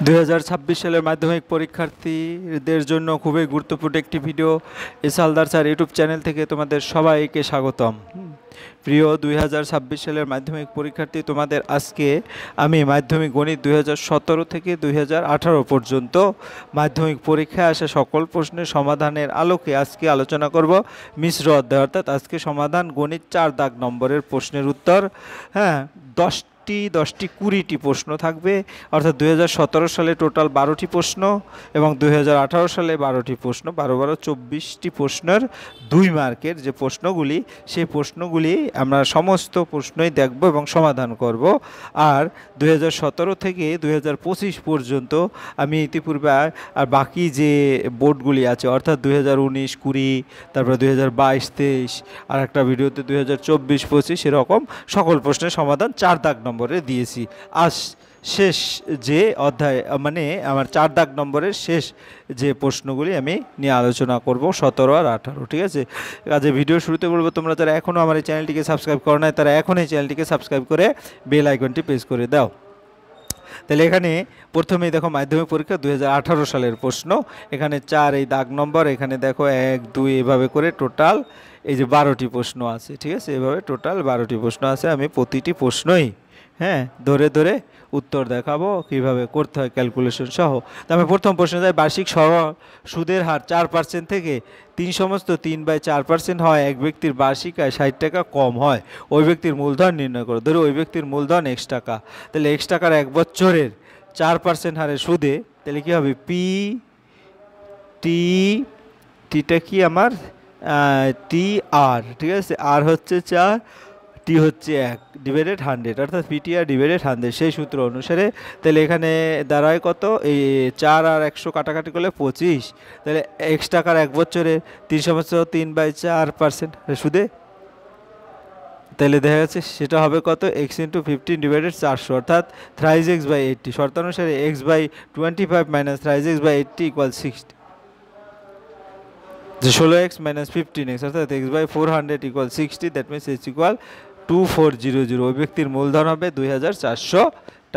2026 সালের মাধ্যমিক পরীক্ষার্থীদের জন্য খুবই গুরুত্বপূর্ণ একটি video S Haldar sir YouTube channel থেকে তোমাদের সবাইকে স্বাগতম। প্রিয় 2026 সালের মাধ্যমিক পরীক্ষার্থী, তোমাদের আজকে আমি মাধ্যমিক গণিত 2017 থেকে 2018 পর্যন্ত মাধ্যমিক পরীক্ষায় আসা সকল প্রশ্নের সমাধানের আলোকে আজকে আলোচনা করব মিশ্র অধ্যায়, অর্থাৎ আজকে সমাধান গণিত 4 দাগ নম্বরের প্রশ্নের উত্তর। হ্যাঁ, 10টি 20টি প্রশ্ন থাকবে, অর্থাৎ 2017 সালে টোটাল 12টি প্রশ্ন এবং 2018 সালে 12টি প্রশ্ন, 24টি প্রশ্নের 2 মার্কের যে প্রশ্নগুলি, সেই প্রশ্নগুলি আমরা সমস্ত প্রশ্নই দেখব এবং সমাধান করব। আর 2017 থেকে 2025 পর্যন্ত আমি ইতিপূর্বে আর বাকি যে বোর্ডগুলি আছে, অর্থাৎ 2019, 20, তারপরে 2022, 23, আর একটা ভিডিওতে 2024, 25 এরকম সকল প্রশ্নের সমাধান 4 দাগ নম্বরে দিয়েছি। আজ শেষ যে অধ্যায়, মানে আমার 4 দাগ নম্বরের শেষ যে প্রশ্নগুলি আমি নিয়ে আলোচনা করব 17 আর 18, ঠিক আছে? কাজে ভিডিও শুরুতে বলবো, তোমরা যারা এখনও আমার এই চ্যানেলটিকে সাবস্ক্রাইব করো নাই, তারা এখন এই চ্যানেলটিকে সাবস্ক্রাইব করে বেল আইকনটি প্রেস করে দাও। তাহলে এখানে প্রথমেই দেখো মাধ্যমিক পরীক্ষা 2018 সালের প্রশ্ন। এখানে 4 এই দাগ নম্বর, এখানে দেখো 1, 2 এভাবে করে টোটাল এই যে 12টি প্রশ্ন আছে, ঠিক আছে? এভাবে টোটাল 12টি প্রশ্ন আছে। আমি প্রতিটি প্রশ্নই ধরে ধরে উত্তর দেখাবো, কিভাবে করতে হয় ক্যালকুলেশন সহ। তো আমি প্রথম প্রশ্নে যাই। বার্ষিক সরল সুদের হার 4% থেকে 3/4% হয় এক ব্যক্তির বার্ষিক আয় 60 টাকা কম হয়, ওই ব্যক্তির মূলধন নির্ণয় করো। ধরো ওই ব্যক্তির মূলধন X টাকা, তাহলে X টাকার 1 বছরের 4% হারে সুদে, তাহলে কী হবে? টিটা কি আমার TR, ঠিক আছে? আর হচ্ছে 4, টি হচ্ছে 1 ডিভাইডেড 100, অর্থাৎ PTR ডিভাইডেড 100 সেই সূত্র অনুসারে। তাহলে এখানে দাঁড়ায় কত? এই 4 আর 100 কাটাকাটি করলে 25। তাহলে X টাকার 1 বছরে 3/4% সুদে, তাহলে দেখা যাচ্ছে সেটা হবে কত? X × 15 ডিভাইডেড 400, অর্থাৎ thrice X/80। শর্তানুসারে X/25 minus thrice X/80 = 60, যে 16X - 15X, অর্থাৎ X/400 = 60, দ্যাট মিনস H = 2400। ওই ব্যক্তির মূলধন হবে 2400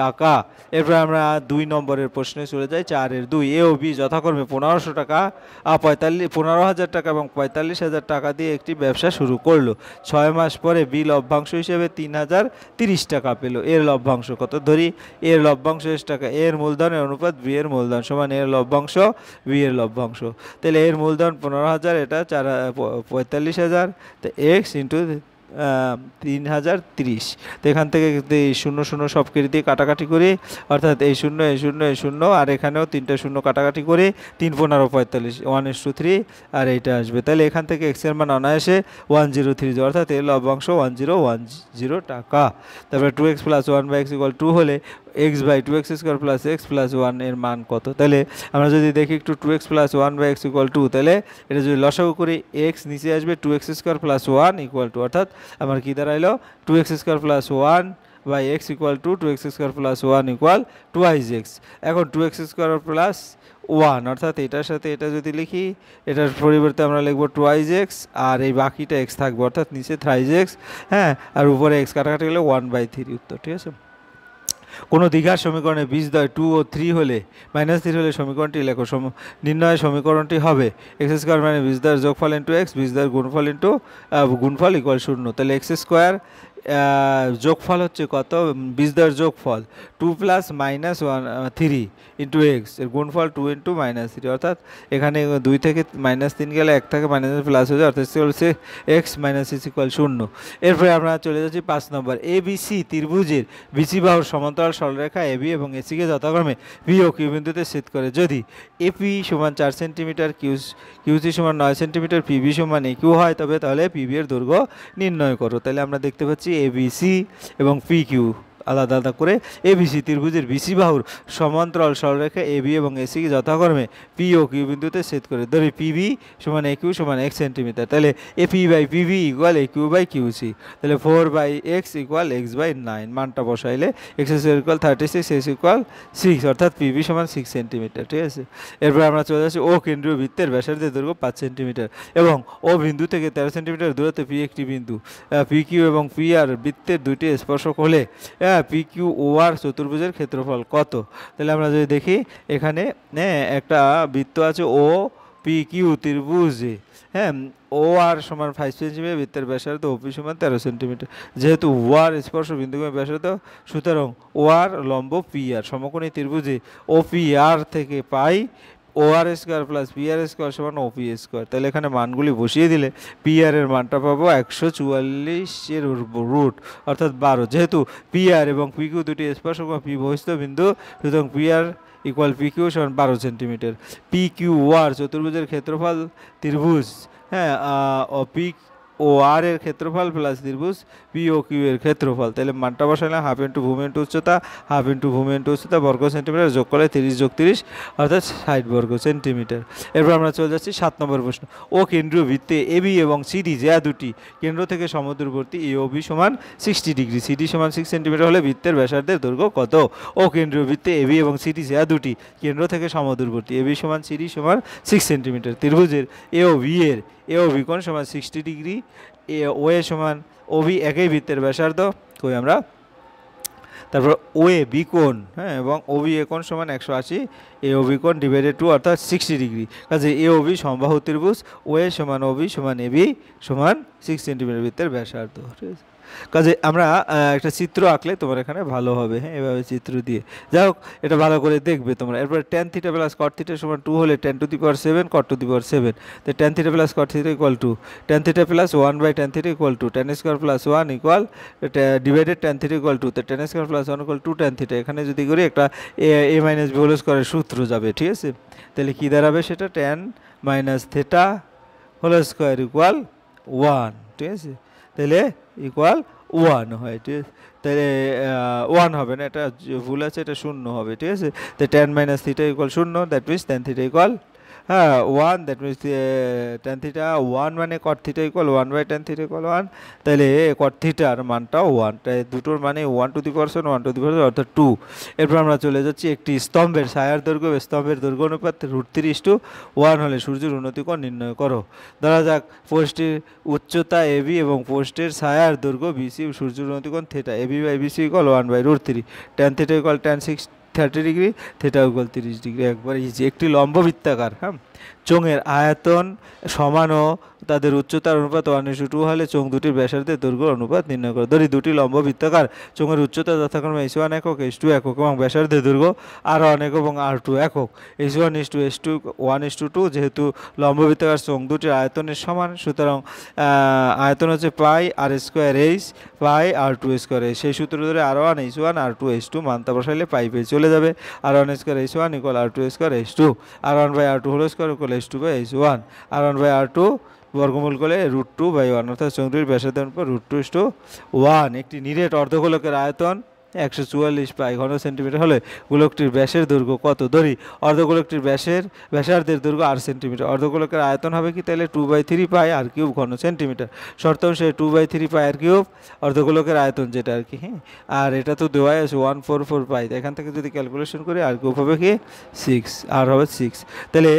টাকা। এরপর আমরা 2 নম্বরের প্রশ্নে চলে যাই। 4 এর 2, এ ও বি যথাক্রমে 1500 টাকা, 15,000 টাকা এবং 45,000 টাকা দিয়ে একটি ব্যবসা শুরু করলো। 6 মাস পরে বি লভ্যাংশ হিসেবে 3,030 টাকা পেল। এর লভ্যাংশ কত? ধরি এর লভ্যাংশ X টাকা, এর মূলধনের অনুপাত বি এর মূলধন সমান এর লভ্যাংশ বি এর লভ্যাংশ। তাহলে এর মূলধন 15,000, এটা 45,000, তো X × 3,030। তো এখান থেকে এই 0 0 সব কেটে দিয়ে কাটাকাটি করে, অর্থাৎ এই 0 এই 0 এই 0, আর এখানেও 3টা 0 কাটাকাটি করে 3 15 45, 1:3, আর এইটা আসবে। তাহলে এখান থেকে X এর মান অনায়াসে 1030, অর্থাৎ এর লভ্যাংশ 1010 টাকা। তারপরে 2x + 1/x = 2 হলে x/2x² + x + 1 এর মান কত? তাহলে আমরা যদি দেখি একটু 2x + 1/x = 2, তাহলে এটা যদি লসাগু করি x নিচে আসবে 2x² + 1 = অর্থাৎ আমার কি দাঁড়াইলো? 2x² + 1/x = 2x² + 1 = 2x। এখন 2x² + 1, অর্থাৎ এটার সাথে এটা যদি লিখি, এটার পরিবর্তে আমরা লিখব 2x, আর এই বাকিটা x থাকবে, অর্থাৎ নিচে thrice x, আর উপরে x কাটাকাটি হলে 1/3 উত্তর, ঠিক আছে? কোনো দ্বিঘাত সমীকরণে বীজদ্বয় 2 ও 3 হলে -3 হলে সমীকরণটি লেখো। নির্ণয় সমীকরণটি হবে x² মানে বীজদ্বয়ের যোগফল × x, বীজদ্বয়ের গুণফল = 0। তাহলে x² যোগফল হচ্ছে কত? বীজদ্বয়ের যোগফল 2 + -3 × x, এর গুণফল 2 × -3, অর্থাৎ এখানে 2 থেকে -3 গেলে 1 থেকে প্লাস হয়ে যায়, অর্থাৎ হচ্ছে x - x = 0। এরপরে আমরা চলে যাচ্ছি 5 নম্বর। ABC ত্রিভুজের BC বাহুর সমান্তরাল সরলরেখা AB এবং AC কে যথাক্রমে P ও Q বিন্দুতে ছেদ করে। যদি AP = 4 centimetre, QC = 9 centimetre, PB = AQ হয়, তাহলে PB এর দৈর্ঘ্য নির্ণয় করো। তাহলে আমরা দেখতে পাচ্ছি ABC এবং PQ আলাদা আলাদা করে। ABC ত্রিভুজের BC বাহুর সমান্তরাল সরলরেখা AB এবং AC কে যথাক্রমে P ও Q বিন্দুতে ছেদ করে। ধরি PB = AQ = 1 সেন্টিমিটার, তাহলে AP/PB = AQ/QC। তাহলে 4/x = x/9, মানটা বসাইলে x² = 36, x = 6, অর্থাৎ PB = 6 সেন্টিমিটার, ঠিক আছে? এরপর আমরা চলে যাচ্ছি ও কেন্দ্রীয় বৃত্তের ব্যাসার্ধের দৈর্ঘ্য 5 সেন্টিমিটার এবং ও বিন্দু থেকে 13 সেন্টিমিটার দূরত্বে P একটি বিন্দু। PQ এবং PR বৃত্তের দুইটি স্পর্শক হলে হ্যাঁ পি কিউ ও আর চতুর্ভুজের ক্ষেত্রফল কত। তাহলে আমরা যদি দেখি এখানে একটা বৃত্ত আছে ও পি কিউ ত্রিভুজে, হ্যাঁ ও আর সমান 5 সেন্টিমিটার, বৃত্তের ব্যাসার্ধ ওপি সমান 13 সেন্টিমিটার। যেহেতু ও আর স্পর্শ বিন্দুগমের ব্যাসার্ধ, সুতরাং ও আর লম্ব পি আর সমকোণী ত্রিভুজে ও পি আর থেকে পাই ও আর square plus P R square সমান ও পি স্কোয়ার। তাহলে এখানে মানগুলি বসিয়ে দিলে পি আর এর মানটা পাবো 144-এর রুট অর্থাৎ 12। যেহেতু পি আর এবং পি কিউ দুটি স্পর্শক বা পি বহিস্থ বিন্দু, সুতরাং P R equal P Q সমান 12 সেন্টিমিটার। পি কিউ ও আর চতুর্ভুজের ক্ষেত্রফল ত্রিভুজ, হ্যাঁ পি ও আর এর ক্ষেত্রফল প্লাস ত্রিভুজ পি ও কিউ এর ক্ষেত্রফল। তাহলে মানটা বসালাম হাফ ইন্টু ভূমি ইন্টু উচ্চতা, হাফ ইন্টু ভূমি ইন্টু উচ্চতা বর্গ সেন্টিমিটার, যোগ করলে 30 যোগ 30 অর্থাৎ 60 বর্গ সেন্টিমিটার। এরপর আমরা চলে যাচ্ছি 7 নম্বর প্রশ্ন। ও কেন্দ্রীয় বৃত্তে এবি এবং সিডি যা দুটি কেন্দ্র থেকে সমদূরবর্তী এ ও বি সমান 60 ডিগ্রি, সিডি সমান 6 সেন্টিমিটার হলে বৃত্তের ব্যাসার্ধের দৈর্ঘ্য কত। ও কেন্দ্রীয় বৃত্তে এবি এবং সিডি যা দুটি কেন্দ্র থেকে সমদূরবর্তী, এবি সমান সিডি সমান 6 সেন্টিমিটার। ত্রিভুজের এ ও বি এর এ ও বি কোণ সমান 60 ডিগ্রি, ও এ সমান ও বি একই বৃত্তের ব্যাসার্ধ কই আমরা, তারপর ও এ বি কোণ, হ্যাঁ এবং ও বি এ কোণ সমান 180, এ ও বি কোণ ডিভাইডেড 2 অর্থাৎ 60 ডিগ্রি। কাজে এ ও বি সমবাহু ত্রিভুজ, ও এ সমান ও বি সমান এ বি সমান 6 সেন্টিমিটার বৃত্তের ব্যাসার্ধ। ঠিক আছে, কাজে আমরা একটা চিত্র আঁকলে তোমার এখানে ভালো হবে, হ্যাঁ এভাবে চিত্র দিয়ে। যাই হোক এটা ভালো করে দেখবে তোমরা। এরপর tan theta plus cot theta সমান 2 হলে tan to the power 7 cot to the power 7। তো tan theta plus cot theta equal to tan theta plus 1/ট্যান theta equal to tan square plus 1 equal divided tan theta equal to, তো tan square plus 1 equal 2 tan theta. এখানে যদি করি একটা এ minus B whole স্কোয়ারের সূত্র যাবে, ঠিক আছে। তাহলে কী দাঁড়াবে সেটা tan minus theta whole square equal 1, ঠিক আছে। তাহলে ইকুয়াল 1 হয়, ঠিক আছে। তাহলে 1 হবে না, এটা ভুল আছে, এটা 0 হবে, ঠিক আছে। তো tan minus theta equal 0, that means tan theta equal 1, that means tan theta 1 মানে কট থিটা ইকুয়াল 1/ট্যান থিটা ইকুয়াল 1। তাহলে কট থিটার মানটাও 1, তাই দুটোর মানে 1 two the power 7 1 two the পাওয়ার অর্থাৎ 2। এরপর আমরা চলে যাচ্ছি একটি স্তম্ভের ছায়ার দৈর্ঘ্য স্তম্ভের দৈর্ঘ্য অনুপাত √3:1 হলে সূর্যের উন্নতি কোণ নির্ণয় করো। ধরা যাক পোস্টের উচ্চতা এবি এবং পোস্টের ছায়ার দৈর্ঘ্য বিসি, সূর্যের উন্নতি কোণ theta, AB by BC equal 1/√3, tan theta equal tan 30 degree, theta equal 30 degree. একবার ইজি। একটি লম্ব বৃত্তাকার, হ্যাঁ চোঙের আয়তন সমান ও তাদের উচ্চতার অনুপাত 1:2 হলে চোঙ দুটির ব্যাসার্ধের দৈর্ঘ্যের অনুপাত নির্ণয় করো। ধরি দুটি লম্ব বৃত্তাকার চোঙের উচ্চতা যথাক্রমে h1 একক, h2 একক এবং ব্যাসার্ধের দৈর্ঘ্য r1 একক এবং r2 একক। h1 h2 1:2, যেহেতু লম্ব বৃত্তাকার চোঙ দুটির আয়তনের সমান, সুতরাং আয়তন হচ্ছে পাই আর স্কোয়ার এইচ পাই r2 স্কোয়ার এইচ। সেই সূত্র ধরে r1 h1 r2 h2 মানটা বসাইলে পাই পেয়ে চলে যাবে। r1 square h1 equal r2 square h2, r1/r2 whole square equal h2/h1, r1/r2 বর্গমূল করলে √2/1 অর্থাৎ চৌধুরীর ব্যাসার্ধের উপর √2:1। একটি নিরেট অর্ধগোলকের আয়তন 144 পাই ঘন সেন্টিমিটার হলে গোলকটির ব্যাসের দৈর্ঘ্য কত। ধরি অর্ধগোলকটির ব্যাসার্ধের দৈর্ঘ্য 8 সেন্টিমিটার, অর্ধগোলকের আয়তন হবে কি তাহলে 2/3 পাই আর কিউব ঘন সেন্টিমিটার। শর্ত অনুসারে 2/3 পাই আর কিউব অর্ধগোলকের আয়তন যেটা আর কি, হ্যাঁ আর এটা তো দেওয়া আছে 144 পাই, এখান থেকে যদি ক্যালকুলেশন করি আর কিউব হবে কি 6, আর হবে 6। তাহলে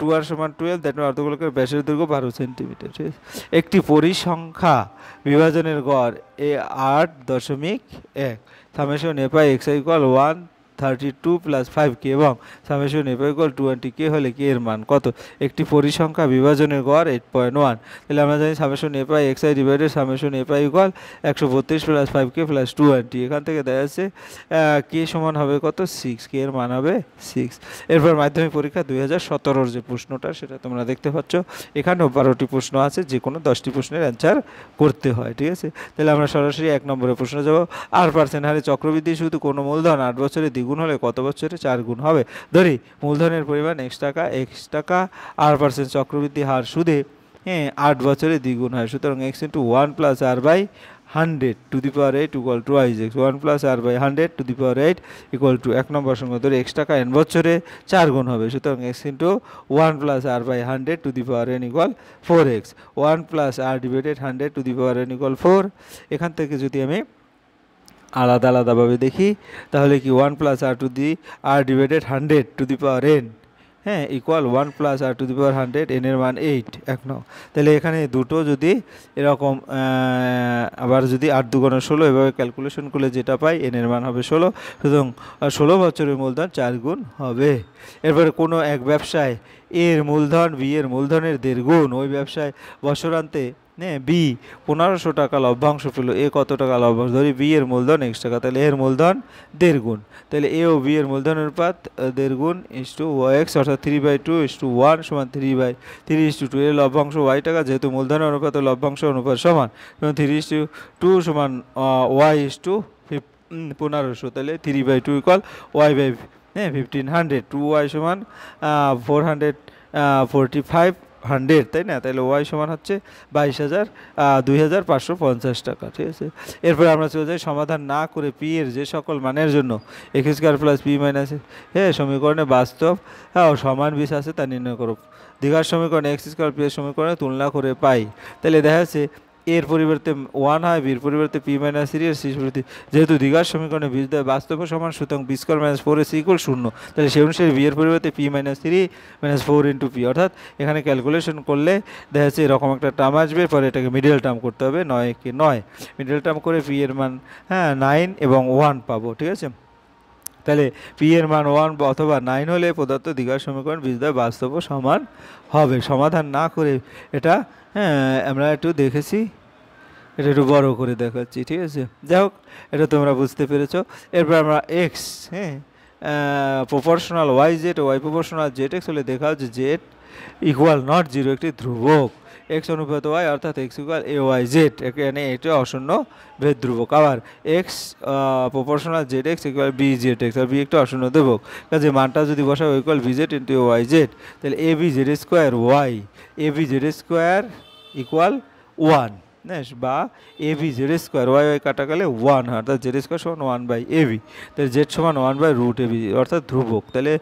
2r সমান 12, দ্যাট মিন অর্ধগোলকের ব্যাসের দৈর্ঘ্য 12 সেন্টিমিটার। ঠিক আছে, একটি পরিসংখ্যা বিভাজনের গড় 8.1 সামেশন এ পাই এক্স ইকুয়াল 132 প্লাস 5k এবং সামেশন এ পাই ইকুয়াল 20k হলে কে এর মান কত। একটি পরিসংখ্যা বিভাজনের গড় 8.1, তাহলে আমরা জানি summation A pi x I divided summation A pi equal 132 plus 5k plus 20। এখান থেকে দেখা যাচ্ছে কে সমান হবে কত 6, কে এর মান হবে 6। এরপর মাধ্যমিক পরীক্ষা 2017 যে প্রশ্নটা সেটা তোমরা দেখতে পাচ্ছ, এখানেও 12টি প্রশ্ন আছে, যে কোনো 10টি প্রশ্নের অ্যান্সার করতে হয়। ঠিক আছে, তাহলে আমরা সরাসরি 1 নম্বরের প্রশ্ন যাব। r% হারে চক্রবৃদ্ধি শুধু কোনো মূলধন 8 বছরে দ্বিগুণ হলে কত বছরে 4 গুণ হবে। ধরি মূলধনের পরিমাণ x টাকা, r% চক্রবৃদ্ধি হার সুদে 8 বছরে দ্বিগুণ হয়, সুতরাং x × 1 + r/100 two the power 8 equal to x, 1 + r/100 two the power 8 equal to 1 নম্বর সঙ্গে ধরে x টাকা n বছরে 4 গুণ হবে, সুতরাং x × 1 + r/100 two the power n equal 4x, 1 + r divided 100 to the power n equal 4। এখান থেকে যদি আমি আলাদা আলাদাভাবে দেখি তাহলে কি 1 + r divided 100 to the power n হ্যাঁ equal 1 plus R to the power 100 N এর মান 8 এক নং। তাহলে এখানে দুটো যদি এরকম আবার যদি 8 দুগুণ 16 এভাবে ক্যালকুলেশন করলে যেটা পাই এন এর মান হবে 16, সুতরাং 16 বছরের মূলধন 4 গুণ হবে। এরপরে কোনো এক ব্যবসায় এর মূলধন বি এর মূলধনের 1.5 গুণ, ওই ব্যবসায় বছরান্তে হ্যাঁ বি 1500 টাকা লভ্যাংশ পেল, এ কত টাকা লভ্যাংশ, ধরি বি এর মূলধন x টাকা, তাহলে এর মূলধন 1.5 গুণ, তাহলে এ ও বি এর মূলধনের অনুপাত 1.5 গুণ ইসটু এক্স অর্থাৎ 3/2:1 সমান 3/3:2, এর লভ্যাংশ y টাকা, যেহেতু মূলধনের অনুপাত ও লভ্যাংশ অনুপাত সমান, 3:2 সমান y:1500, তাহলে 3/2 ইকুয়াল y/1500, 2y সমান 445, তাই না, তাহলে ওয়াই সমান হচ্ছে 22,550 টাকা, ঠিক আছে। এরপরে আমরা চলে যাই সমাধান না করে পি এর যে সকল মানের জন্য x square plus P minus সমীকরণে বাস্তব ও সমান বিষ আছে তা নির্ণয় করো। দ্বিঘাত সমীকরণে এক্স স্কোয়ার পি এর সমীকরণে তুলনা করে পাই। তাহলে দেখা যাচ্ছে এর পরিবর্তে 1 হয়, বির পরিবর্তে পি মাইনাস 3 এর শেষ পরিবর্তে, যেহেতু দ্বিঘাত সমীকরণে বীজ দ্বয় বাস্তব সমান, সুতরাং B square minus 4ac equal 0, তাহলে সেই অনুসারে বি এর পরিবর্তে P minus 3 minus 4 into P, অর্থাৎ এখানে ক্যালকুলেশন করলে দেখা যাচ্ছে এরকম একটা টার্ম আসবে, পরে এটাকে মিডল টার্ম করতে হবে, 9কে 9 মিডল টার্ম করে পি এর মান 9 এবং 1 পাবো, ঠিক আছে। তাহলে পি এর মান 1 অথবা 9 হলে প্রদত্ত দ্বিঘাত সমীকরণ বীজ দ্বয় বাস্তব সমান হবে। সমাধান না করে এটা আমরা একটু দেখেছি, এটা একটু বড় করে দেখাচ্ছি, ঠিক আছে। যাই হোক, এটা তোমরা বুঝতে পেরেছো। এরপর আমরা এক্স প্রপোর্শনাল ওয়াই জেড ও ওয়াই প্রপোর্শনাল জেড এক্স হলে দেখা হচ্ছে জেড ইকুয়াল নট জিরো একটি ধ্রুবক, এক্স অনুপাত ওয়াই অর্থাৎ x equal a y z, এখানে এটা অশূন্য ভেদ ধ্রুবক। আবার x proportional z x equal b z x, আর বি একটা অশূন্য ধ্রুবক, কাজে মানটা যদি বসাও equal b z into y z, তাহলে a b z square y, a b z square equal 1 বা a b z square y y কাটা গেলে 1 হয়, অর্থাৎ জেড স্কোয়ার সমান 1/ab, তাহলে জেড সমান 1/√ab, অর্থাৎ ধ্রুবক, তাহলে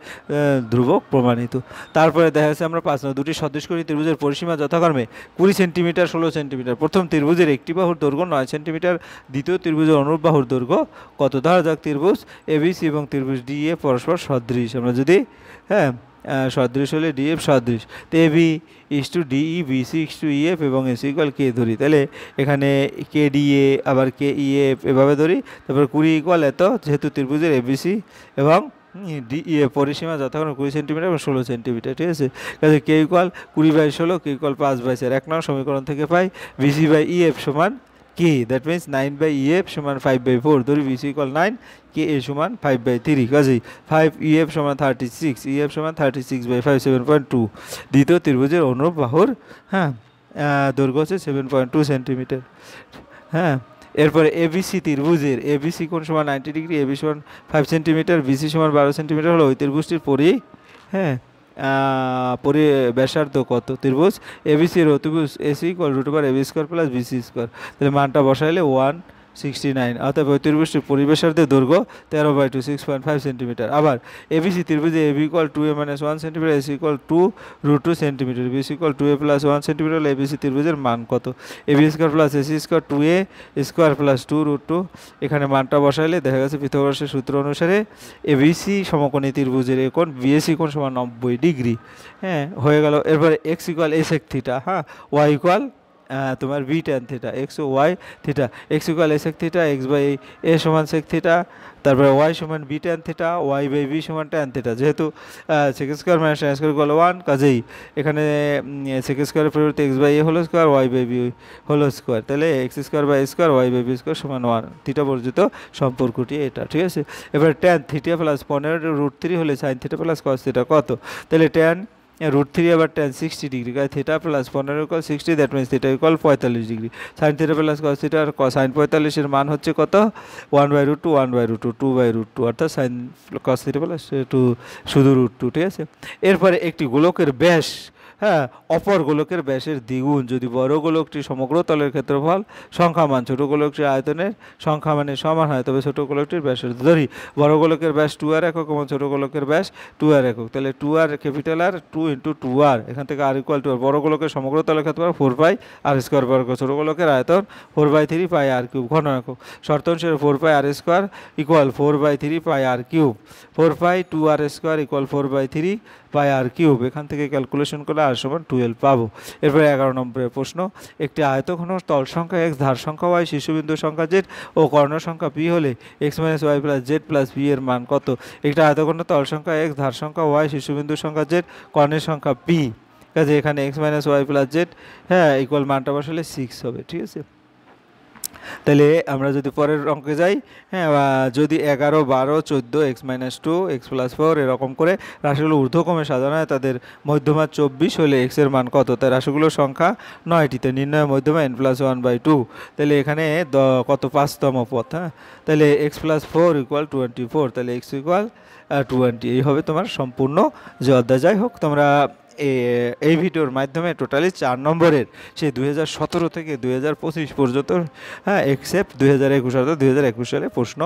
ধ্রুবক প্রমাণিত। তারপরে দেখা যাচ্ছে আমরা 5 নম্বর, দুটি সদৃশকোণী ত্রিভুজের পরিসীমা যথাক্রমে 20 সেন্টিমিটার 16 সেন্টিমিটার। প্রথম ত্রিভুজের একটি বাহুর দৈর্ঘ্য 9 সেন্টিমিটার, দ্বিতীয় ত্রিভুজের অনুরূপ বাহুর দৈর্ঘ্য কত? ধরা যাক ত্রিভুজ এবিসি এবং ত্রিভুজ ডিএ পরস্পর সদৃশ, আমরা যদি সদৃশ হলে ডিএফ সদৃশ, তো AB is to DE, BC is to EF এবং এসি ইকুয়াল কে ধরি, তাহলে এখানে কে ডিএ আবার কে ইএফ এভাবে ধরি, তারপর 20 ইকুয়াল এত, যেহেতু ত্রিভুজের এবিসি এবং ডিএ পরিসীমা যথাক্রমে 20 সেন্টিমিটার এবং 16 সেন্টিমিটার, ঠিক আছে। কাজে কে ইকুয়াল 20/16, কে ইকুয়াল 5/4, 1 নং সমীকরণ থেকে পাই বিসি বাই ইএফ সমান কে, দ্যাট মিনস 9/EF সমান 5/4, ধরি বিসি ইকুয়াল 9, কে এ সমান 5/3, কাজেই 5 EF সমান 36, EF সমান 36/5 7.2। দ্বিতীয় ত্রিভুজের অনুরূপ বাহুর দৈর্ঘ্য হচ্ছে 7.2 সেন্টিমিটার। এরপরে এবিসি ত্রিভুজের এবিসি কোণ সমান 90 ডিগ্রি, এবি সমান 5 সেন্টিমিটার, বিসি সমান 12 সেন্টিমিটার হলো ওই ত্রিভুজটির ব্যাসার্ধ কত? ত্রিভুজ এবিসির অতিভুজ এসি ইকুয়াল √এবি স্কোয়ার প্লাস বিসি স্কোয়ার, তাহলে মানটা বসাইলে 169, অর্থাৎ ওই ত্রিভুজটির পরিবেশার্ধের দৈর্ঘ্য 13/2 6.5 সেন্টিমিটার। আবার এবিসি ত্রিভুজে AB equal 2a - 1 centimetre, AC equal 2√2 centimetre, BC equal 2a + 1 centimetre হলে এবিসি ত্রিভুজের মান কত? AB square plus AC square 2a square plus 2√2, এখানে মানটা বসাইলে দেখা গেছে পিথাগোরাসের সূত্র অনুসারে এবিসি সমকোণী ত্রিভুজের এ কোণ বিএসি কোণ সমান 90 ডিগ্রি, হয়ে গেল। এরপরে x equal a sec theta, y equal তোমার বি ট্যান থিটা, এক্স ও y theta, x equal a sec theta, x by a সমান সেক থিটা, তারপরে ওয়াই সমান b tan theta, y by b সমান tan theta, যেহেতু sec square minus tan square equal 1, কাজেই এখানে sec স্কোয়ারের পরিবর্তে x by a whole square y by b whole square, তাহলে x square by square y by B square সমান 1, theta বর্জিত সম্পর্কটি এটা, ঠিক আছে। এবার ট্যান থিটা প্লাস 15√3 হলে sine theta plus cos theta কত? তাহলে ট্যান √3 আবার ট্যান 60 ডিগ্রি, কাজে theta plus 15 equal 60, that means theta equal 45 degree, sine theta plus cos theta আর সাইন 45 এর মান হচ্ছে কত? 1/√2 1/√2 2/√2, অর্থাৎ সাইন কস থিটা প্লাস 2 শুধু √2, ঠিক আছে। এরপরে একটি গোলকের ব্যাস হ্যাঁ অপর গোলকের ব্যাসের দ্বিগুণ যদি বড় গোলকটি সমগ্র তলের ক্ষেত্রফল সংখ্যামান ছোট গোলকটির আয়তনের সংখ্যামানের সমান হয় তবে ছোট গোলকটির ব্যাসের ধরি বড় গোলকের ব্যাস 2r একক এবং ছোট গোলকের ব্যাস 2r একক, তাহলে 2r ক্যাপিটাল আর 2 ইন্টু 2r, এখান থেকে r ইকুয়াল টু বড় গোলকের সমগ্র তলের ক্ষেত্রফল 4 পাই আর স্কোয়ার বর্গ, ছোট গোলকের আয়তন 4/3 পাই আর কিউব ঘন একক। শর্ত অনুসারে 4 পাই আর স্কোয়ার ইকুয়াল 4/3 পাই আর কিউব, 4 পাই 2r স্কোয়ার ইকুয়াল 4/3 পাই আর কিউব, এখান থেকে ক্যালকুলেশন করলে r সমান 12 পাবো। এরপরে 11 নম্বরের প্রশ্ন, একটি আয়তঘন তল সংখ্যা x, ধার সংখ্যা y, শীর্ষবিন্দু সংখ্যা z ও কর্ণ সংখ্যা p হলে x - y + z + b এর মান কত? একটা আয়তঘন তল সংখ্যা x, ধার সংখ্যা y, শীর্ষবিন্দু সংখ্যা z, কর্ণের সংখ্যা p, কাজে এখানে x - y + z হ্যাঁ ইকুয়াল মানটা বসালে 6 হবে, ঠিক আছে। তাহলে আমরা যদি পরের অঙ্কে যাই, হ্যাঁ যদি 11, 12, 14, x - 2, x + 4 এরকম করে রাশিগুলো ঊর্ধ্বক্রমে সাজানো হয় তাদের মধ্যমা 24 হলে x এর মান কত? তাই রাশিগুলোর সংখ্যা 9টিতে নির্ণয় মধ্যমা n + 1/2, তাহলে এখানে কত 5তম পদ, হ্যাঁ তাহলে x + 4 = 24, তাহলে x = 20, এই হবে তোমার সম্পূর্ণ যে অধ্যায়। যাই হোক তোমরা এই ভিডিওর মাধ্যমে টোটালি 4 নম্বরের সেই 2017 থেকে 2025 পর্যন্ত, হ্যাঁ এক্সেপ্ট 2021 অর্থাৎ 2021 সালে প্রশ্ন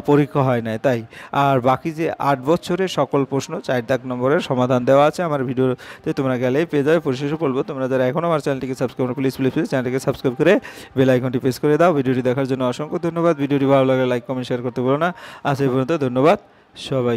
পরীক্ষা হয় নাই তাই, আর বাকি যে 8 বছরের সকল প্রশ্ন 4 দাগ নম্বরের সমাধান দেওয়া আছে আমার ভিডিওতে, তোমরা গেলেই পেয়ে যাবে। পরিশেষে বলবো তোমরা যারা এখনও আমার চ্যানেলটিকে সাবস্ক্রাইব করো প্লিজ চ্যানেলটিকে সাবস্ক্রাইব করে বেল আইকনটি প্রেস করে দাও। ভিডিওটি দেখার জন্য অসংখ্য ধন্যবাদ। ভিডিওটি ভালো লাগলে লাইক কমেন্ট শেয়ার করতে বলো না। আজ এই পর্যন্ত, ধন্যবাদ সবাই।